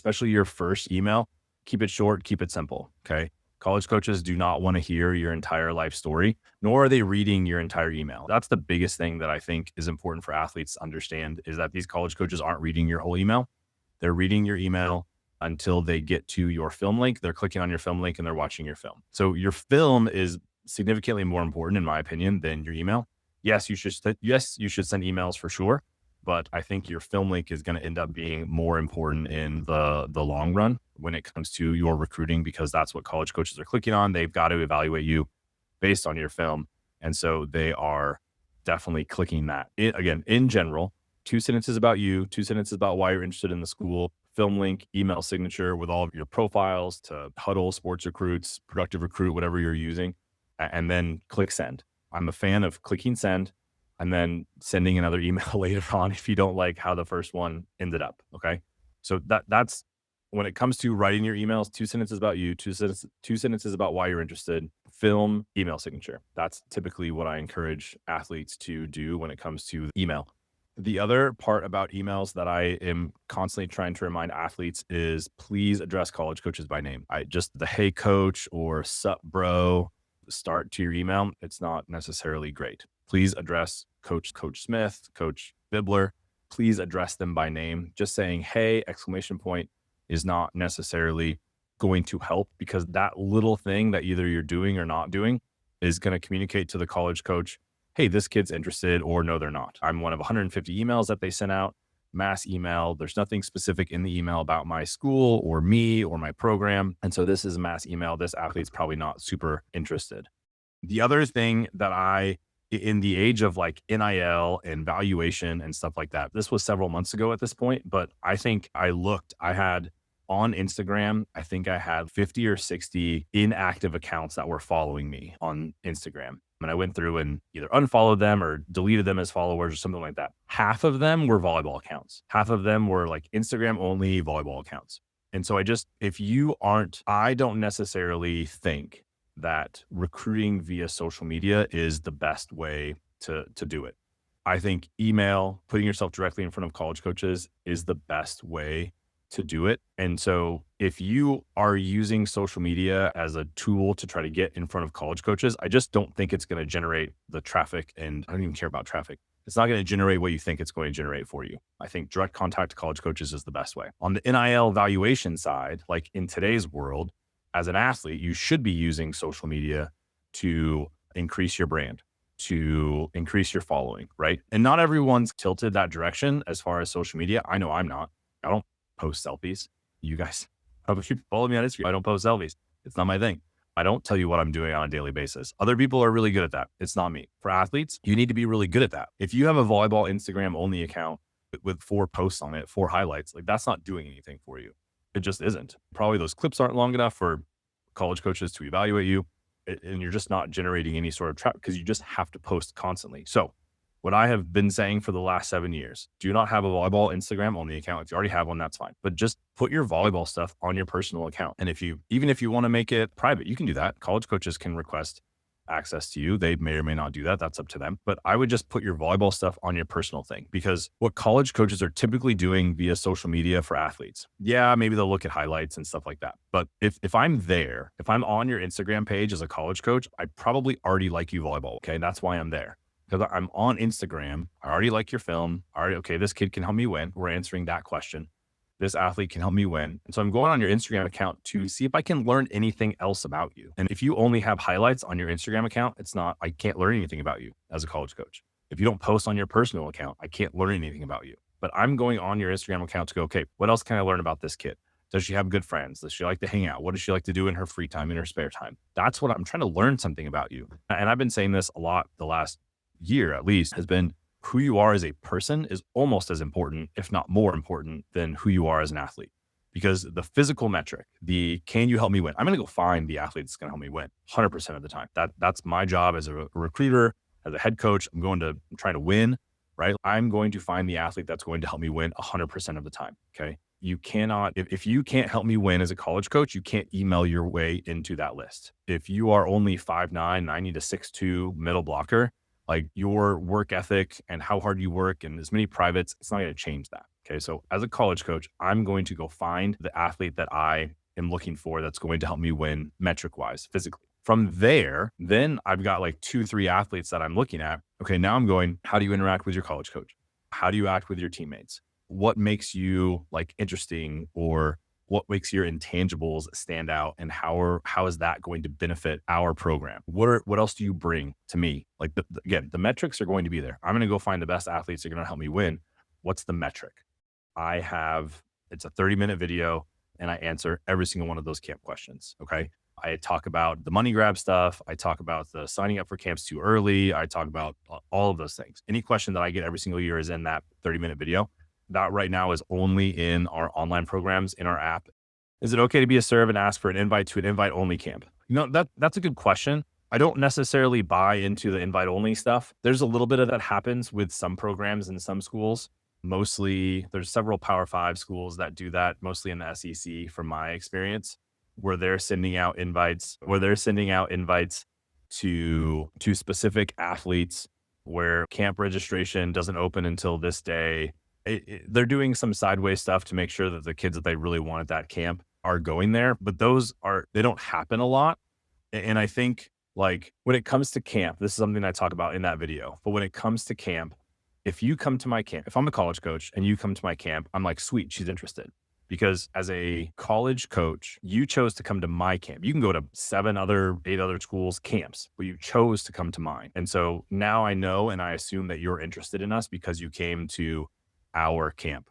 especially your first email, keep it short, keep it simple. Okay. College coaches do not want to hear your entire life story, nor are they reading your entire email. That's the biggest thing that I think is important for athletes to understand is that these college coaches aren't reading your whole email. They're reading your email until they get to your film link. They're clicking on your film link and they're watching your film. So your film is significantly more important, in my opinion, than your email. Yes, you should send emails for sure, but I think your film link is going to end up being more important in the long run when it comes to your recruiting, because that's what college coaches are clicking on. They've got to evaluate you based on your film, and so they are definitely clicking that. Again, in general, 2 sentences about you, 2 sentences about why you're interested in the school, film link, email signature with all of your profiles to Huddle, Sports Recruits, Productive Recruit, whatever you're using, and then click send. I'm a fan of clicking send and then sending another email later on if you don't like how the first one ended up. Okay. So that's when it comes to writing your emails, 2 sentences about you, 2 sentences about why you're interested, film, email signature. That's typically what I encourage athletes to do when it comes to email. The other part about emails that I am constantly trying to remind athletes is please address college coaches by name. I just the hey coach or sup bro start to your email. It's not necessarily great. Please address Coach Smith, Coach Bibler. Please address them by name. Just saying hey exclamation point is not necessarily going to help, because that little thing that either you're doing or not doing is going to communicate to the college coach, hey, this kid's interested, or no, they're not. I'm one of 150 emails that they sent out, mass email. There's nothing specific in the email about my school or me or my program. And so this is a mass email. This athlete's probably not super interested. The other thing that in the age of like NIL and valuation and stuff like that, this was several months ago at this point, but I think I had on Instagram, I think I had 50 or 60 inactive accounts that were following me on Instagram. And I went through and either unfollowed them or deleted them as followers or something like that. Half of them were volleyball accounts. Half of them were like Instagram only volleyball accounts. And so I don't necessarily think that recruiting via social media is the best way to do it. I think email, putting yourself directly in front of college coaches is the best way to do it. And so if you are using social media as a tool to try to get in front of college coaches, I just don't think it's going to generate the traffic. And I don't even care about traffic. It's not going to generate what you think it's going to generate for you. I think direct contact to college coaches is the best way. On the NIL valuation side, like in today's world, as an athlete, you should be using social media to increase your brand, to increase your following, right? And not everyone's tilted that direction as far as social media. I know I'm not. I don't post selfies. You guys, if you follow me on Instagram, I don't post selfies. It's not my thing. I don't tell you what I'm doing on a daily basis. Other people are really good at that. It's not me. For athletes, you need to be really good at that. If you have a volleyball Instagram only account with 4 posts on it, 4 highlights, like that's not doing anything for you. It just isn't. Probably those clips aren't long enough for college coaches to evaluate you, and you're just not generating any sort of traffic because you just have to post constantly. So what I have been saying for the last 7 years, do not have a volleyball Instagram only account. If you already have one, that's fine. But just put your volleyball stuff on your personal account. And even if you want to make it private, you can do that. College coaches can request access to you. They may or may not do that. That's up to them. But I would just put your volleyball stuff on your personal thing, because what college coaches are typically doing via social media for athletes, yeah, maybe they'll look at highlights and stuff like that. But if I'm on your Instagram page as a college coach, I probably already like you volleyball. Okay. That's why I'm there. Because I'm on Instagram. I already like your film. Okay, this kid can help me win. We're answering that question. This athlete can help me win. And so I'm going on your Instagram account to see if I can learn anything else about you. And if you only have highlights on your Instagram account, I can't learn anything about you as a college coach. If you don't post on your personal account, I can't learn anything about you. But I'm going on your Instagram account to go, okay, what else can I learn about this kid? Does she have good friends? Does she like to hang out? What does she like to do in her free time, in her spare time? That's what I'm trying to learn something about you. And I've been saying this a lot the last year, at least, has been who you are as a person is almost as important, if not more important, than who you are as an athlete. Because the physical metric, can you help me win? I'm going to go find the athlete that's going to help me win 100% of the time. That's my job as a recruiter, as a head coach. I'm trying to win, right? I'm going to find the athlete that's going to help me win 100% of the time. Okay. You cannot, if you can't help me win as a college coach, you can't email your way into that list. If you are only 5'9", 90 to 6'2", middle blocker, like your work ethic and how hard you work and as many privates, it's not going to change that. Okay. So as a college coach, I'm going to go find the athlete that I am looking for that's going to help me win metric wise, physically. From there, then I've got like 2, 3 athletes that I'm looking at. Okay. Now I'm going, how do you interact with your college coach? How do you act with your teammates? What makes you like interesting, or what makes your intangibles stand out, and how is that going to benefit our program? What else do you bring to me? Like again, the metrics are going to be there. I'm going to go find the best athletes that are going to help me win. What's the metric? I have It's a 30-minute video and I answer every single one of those camp questions. Okay. I talk about the money grab stuff. I talk about the signing up for camps too early. I talk about all of those things. Any question that I get every single year is in that 30-minute video. That right now is only in our online programs in our app. Is it okay to be a serve and ask for an invite to an invite only camp? That's a good question. I don't necessarily buy into the invite only stuff. There's a little bit of that happens with some programs in some schools. Mostly, there's several Power Five schools that do that, mostly in the SEC, from my experience, where they're sending out invites to specific athletes, where camp registration doesn't open until this day. They're doing some sideways stuff to make sure that the kids that they really want at that camp are going there, but they don't happen a lot. And I think, like, when it comes to camp, this is something I talk about in that video. But when it comes to camp, if you come to my camp, if I'm a college coach and you come to my camp, I'm like, sweet, she's interested. Because as a college coach, you chose to come to my camp. You can go to 8 other schools' camps, but you chose to come to mine. And so now I know and I assume that you're interested in us because you came to our camp.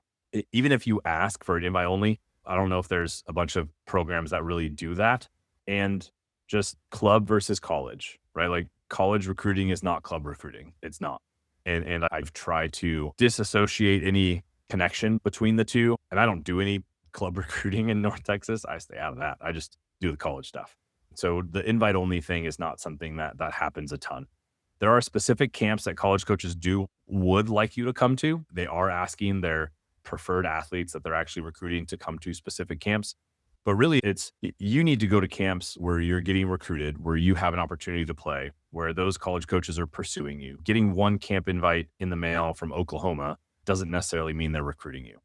Even if you ask for an invite only, I don't know if there's a bunch of programs that really do that. And just club versus college, right? Like, college recruiting is not club recruiting. It's not. And I've tried to disassociate any connection between the two. And I don't do any club recruiting in North Texas. I stay out of that. I just do the college stuff. So the invite only thing is not something that happens a ton. There are specific camps that college coaches would like you to come to. They are asking their preferred athletes that they're actually recruiting to come to specific camps. But really, you need to go to camps where you're getting recruited, where you have an opportunity to play, where those college coaches are pursuing you. Getting one camp invite in the mail from Oklahoma doesn't necessarily mean they're recruiting you.